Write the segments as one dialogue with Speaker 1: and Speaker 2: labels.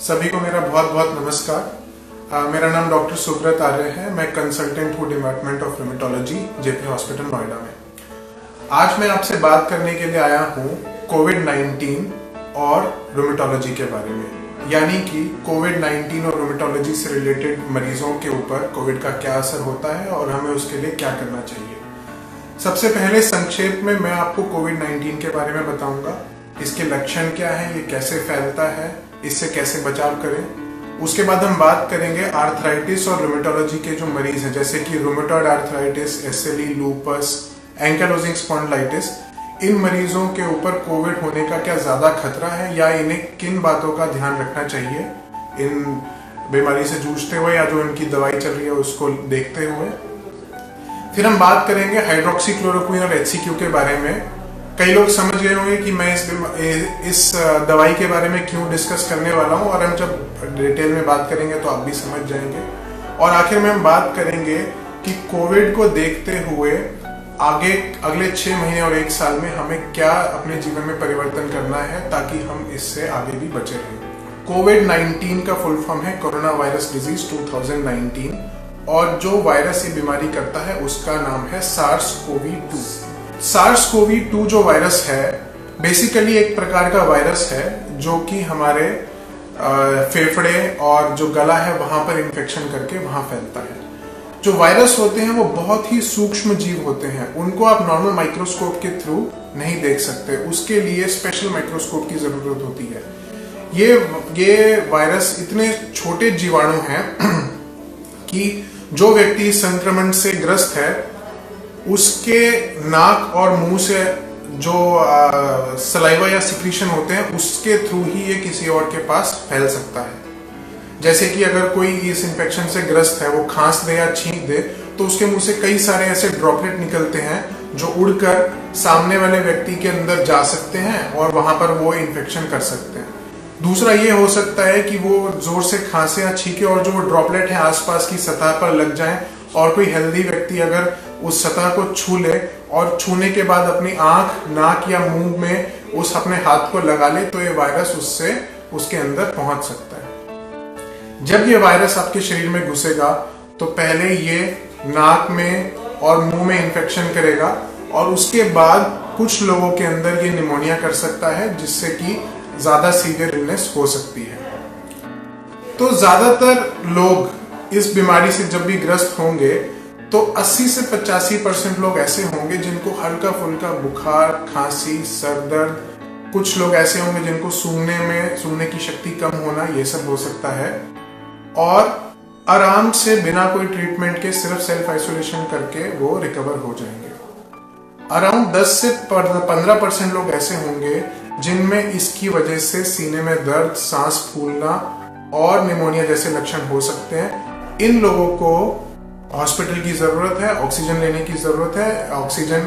Speaker 1: सभी को मेरा बहुत बहुत नमस्कार। मेरा नाम डॉक्टर सुब्रत आर्य है। मैं कंसल्टेंट हूँ department of rheumatology JP hospital Noida में। आज मैं आपसे बात करने के लिए आया हूँ कोविड-19 और रूमेटोलॉजी के बारे में, यानी कि कोविड-19 और रूमेटोलॉजी से रिलेटेड मरीजों के ऊपर कोविड का क्या असर होता है और हमें उसके लिए क्या करना चाहिए। सबसे पहले संक्षेप में मैं आपको कोविड-19 के बारे में बताऊंगा, इसके लक्षण क्या है, ये कैसे फैलता है, इससे कैसे बचाव करें। उसके बाद हम बात करेंगे आर्थराइटिस और रूमेटोलॉजी के जो मरीज हैं, जैसे कि rheumatoid arthritis, SLE, lupus, ankylosing spondylitis. इन मरीजों के ऊपर कोविड होने का क्या ज्यादा खतरा है या इन्हें किन बातों का ध्यान रखना चाहिए इन बीमारी से जूझते हुए या जो इनकी दवाई चल रही है उसको देखते हुए। फिर हम बात करेंगे हाइड्रोक्सीक्लोरोक्विन और एचसीक्यू के बारे में। कई लोग समझ गए होंगे कि मैं इस दवाई के बारे में क्यों डिस्कस करने वाला हूं, और हम जब डिटेल में बात करेंगे तो आप भी समझ जाएंगे। और आखिर में हम बात करेंगे कि कोविड को देखते हुए आगे अगले 6 महीने और 1 साल में हमें क्या अपने जीवन में परिवर्तन करना है ताकि हम इससे आगे भी बचे रहें। कोविड-19 का फुल फॉर्म है कोरोना वायरस डिजीज 2019, और जो वायरस ये बीमारी करता है उसका नाम है SARS-CoV-2। SARS-CoV-2 जो वायरस है बेसिकली एक प्रकार का वायरस है जो कि हमारे फेफड़े और जो गला है वहां पर इन्फेक्शन करके वहां फैलता है। जो वायरस होते हैं वो बहुत ही सूक्ष्म जीव होते हैं, उनको आप नॉर्मल माइक्रोस्कोप के थ्रू नहीं देख सकते, उसके लिए स्पेशल माइक्रोस्कोप की जरूरत होती है। ये वायरस इतने छोटे जीवाणु हैं कि जो व्यक्ति संक्रमण से ग्रस्त है उसके नाक और मुंह से जो सलाइवा या सिक्रीशन होते हैं उसके थ्रू ही ये किसी और के पास फैल सकता है। जैसे कि अगर कोई इस इन्फेक्शन से ग्रस्त है, वो खांस दे या छींक दे तो उसके मुंह से कई सारे ऐसे ड्रॉपलेट निकलते हैं जो उड़कर सामने वाले व्यक्ति के अंदर जा सकते हैं और वहां पर वो इन्फेक्शन कर सकते हैं। दूसरा ये हो सकता है कि वो जोर से खांसे या छींके और जो ड्रॉपलेट है आसपास की सतह पर लग जाए, और कोई हेल्दी व्यक्ति अगर उस सतह को छू ले और छूने के बाद अपनी आंख, नाक या मुंह में उस अपने हाथ को लगा ले तो ये वायरस उससे उसके अंदर पहुंच सकता है। जब ये वायरस आपके शरीर में घुसेगा तो पहले ये नाक में और मुंह में इन्फेक्शन करेगा और उसके बाद कुछ लोगों के अंदर ये निमोनिया कर सकता है, जिससे कि ज्यादा सीवियर इलनेस हो सकती है। तो ज्यादातर लोग इस बीमारी से जब भी ग्रस्त होंगे तो 80 से 85% लोग ऐसे होंगे जिनको हल्का फुल्का बुखार, खांसी, सर दर्द, कुछ लोग ऐसे होंगे जिनको सूंघने की शक्ति कम होना, ये सब हो सकता है, और आराम से बिना कोई ट्रीटमेंट के सिर्फ सेल्फ आइसोलेशन करके वो रिकवर हो जाएंगे। अराउंड 10 से 15% लोग ऐसे होंगे जिनमें इसकी वजह से सीने में दर्द, सांस फूलना और निमोनिया जैसे लक्षण हो सकते हैं। इन लोगों को हॉस्पिटल की जरूरत है, ऑक्सीजन लेने की जरूरत है। ऑक्सीजन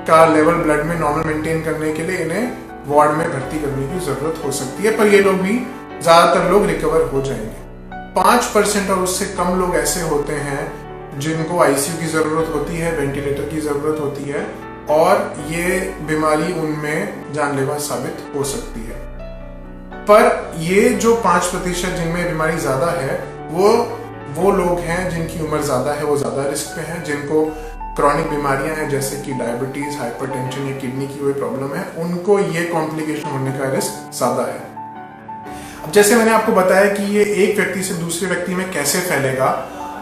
Speaker 1: का लेवल ब्लड में नॉर्मल मेंटेन करने के लिए इन्हें वार्ड में भर्ती करने की जरूरत हो सकती है, पर ये लोग भी ज्यादातर लोग रिकवर हो जाएंगे। 5% और उससे कम लोग ऐसे होते हैं जिनको आईसीयू की जरूरत होती है, वेंटिलेटर की जरूरत होती है, और ये बीमारी उनमें जानलेवा साबित हो सकती है। पर ये जो 5% जिनमें बीमारी ज्यादा है वो लोग हैं जिनकी उम्र ज्यादा है, वो ज्यादा रिस्क पे हैं, जिनको क्रॉनिक बीमारियां हैं जैसे कि डायबिटीज, हाइपरटेंशन या किडनी की कोई प्रॉब्लम है, उनको ये कॉम्प्लिकेशन होने का रिस्क ज्यादा है। अब जैसे मैंने आपको बताया कि ये एक व्यक्ति से दूसरे व्यक्ति में कैसे फैलेगा,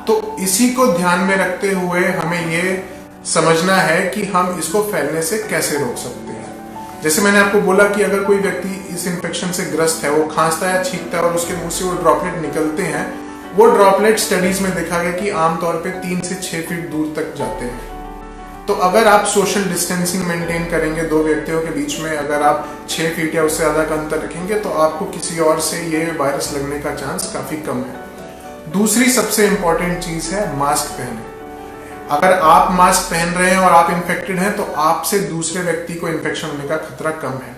Speaker 1: तो इसी को ध्यान में रखते हुए हमें ये समझना है कि हम इसको फैलने से कैसे रोक सकते हैं। जैसे मैंने आपको बोला कि अगर कोई व्यक्ति इस इन्फेक्शन से ग्रस्त है, वो खांसता है, छींकता है और उसके मुंह से वो ड्रॉपलेट निकलते हैं, वो ड्रॉपलेट स्टडीज में देखा गया कि आमतौर पे 3 से 6 फीट दूर तक जाते हैं। तो अगर आप सोशल डिस्टेंसिंग मेंटेन करेंगे दो व्यक्तियों के बीच में, अगर आप 6 फीट या उससे ज्यादा का अंतर रखेंगे तो आपको किसी और से ये वायरस लगने का चांस काफी कम है। दूसरी सबसे इंपॉर्टेंट चीज है मास्क पहने। अगर आप मास्क पहन रहे हैं और आप इन्फेक्टेड हैं तो आपसे दूसरे व्यक्ति को इन्फेक्शन होने का खतरा कम है।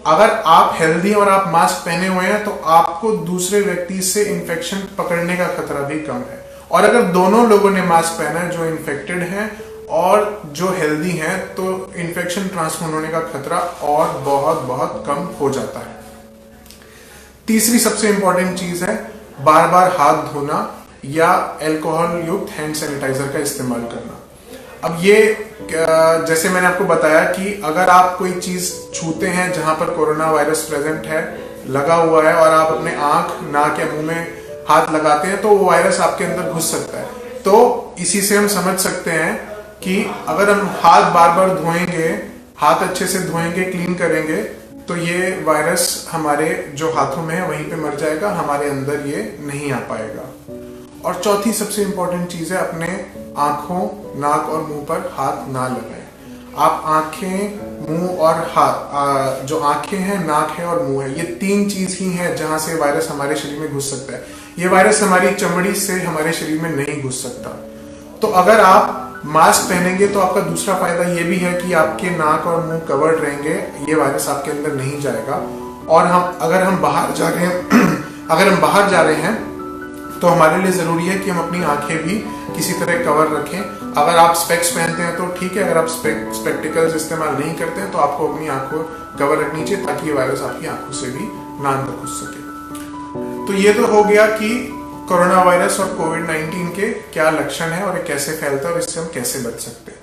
Speaker 1: अगर आप हेल्दी और आप मास्क पहने हुए हैं तो आपको दूसरे व्यक्ति से इन्फेक्शन पकड़ने का खतरा भी कम है। और अगर दोनों लोगों ने मास्क पहना है, जो इन्फेक्टेड हैं और जो हेल्दी हैं, तो इन्फेक्शन ट्रांसफर होने का खतरा और बहुत बहुत कम हो जाता है। तीसरी सबसे इंपॉर्टेंट चीज है बार बार हाथ धोना या अल्कोहल युक्त हैंड सैनिटाइजर का इस्तेमाल करना। अब ये जैसे मैंने आपको बताया कि अगर आप कोई चीज छूते हैं जहां पर कोरोना वायरस प्रेजेंट है, लगा हुआ है, और आप अपने आंख, नाक या मुंह में हाथ लगाते हैं तो वो वायरस आपके अंदर घुस सकता है। तो इसी से हम समझ सकते हैं कि अगर हम हाथ बार बार धोएंगे, हाथ अच्छे से धोएंगे, क्लीन करेंगे, तो ये वायरस हमारे जो हाथों में है वहीं पे मर जाएगा, हमारे अंदर ये नहीं आ पाएगा। और चौथी सबसे इंपॉर्टेंट चीज है अपने आंखों, नाक और मुंह पर हाथ ना लगाएं। आप आंखें, मुंह और हाथ, जो आंखें हैं, नाक है और मुंह है, ये तीन चीज ही है जहां से वायरस हमारे शरीर में घुस सकता है। ये वायरस हमारी चमड़ी से हमारे शरीर में नहीं घुस सकता। तो अगर आप मास्क पहनेंगे तो आपका दूसरा फायदा ये भी है कि आपके नाक और मुंह कवर्ड रहेंगे, ये वायरस आपके अंदर नहीं जाएगा। और अगर हम बाहर जा रहे हैं तो हमारे लिए जरूरी है कि हम अपनी आंखें भी किसी तरह कवर रखें। अगर आप स्पेक्स पहनते हैं तो ठीक है, अगर आप स्पेक्टिकल्स इस्तेमाल नहीं करते हैं तो आपको अपनी आंखों कवर रखनी चाहिए ताकि ये वायरस आपकी आंखों से भी ना अंदर घुस सके। तो ये तो हो गया कि कोरोना वायरस और कोविड-19 के क्या लक्षण है और ये कैसे फैलता है और इससे हम कैसे बच सकते हैं।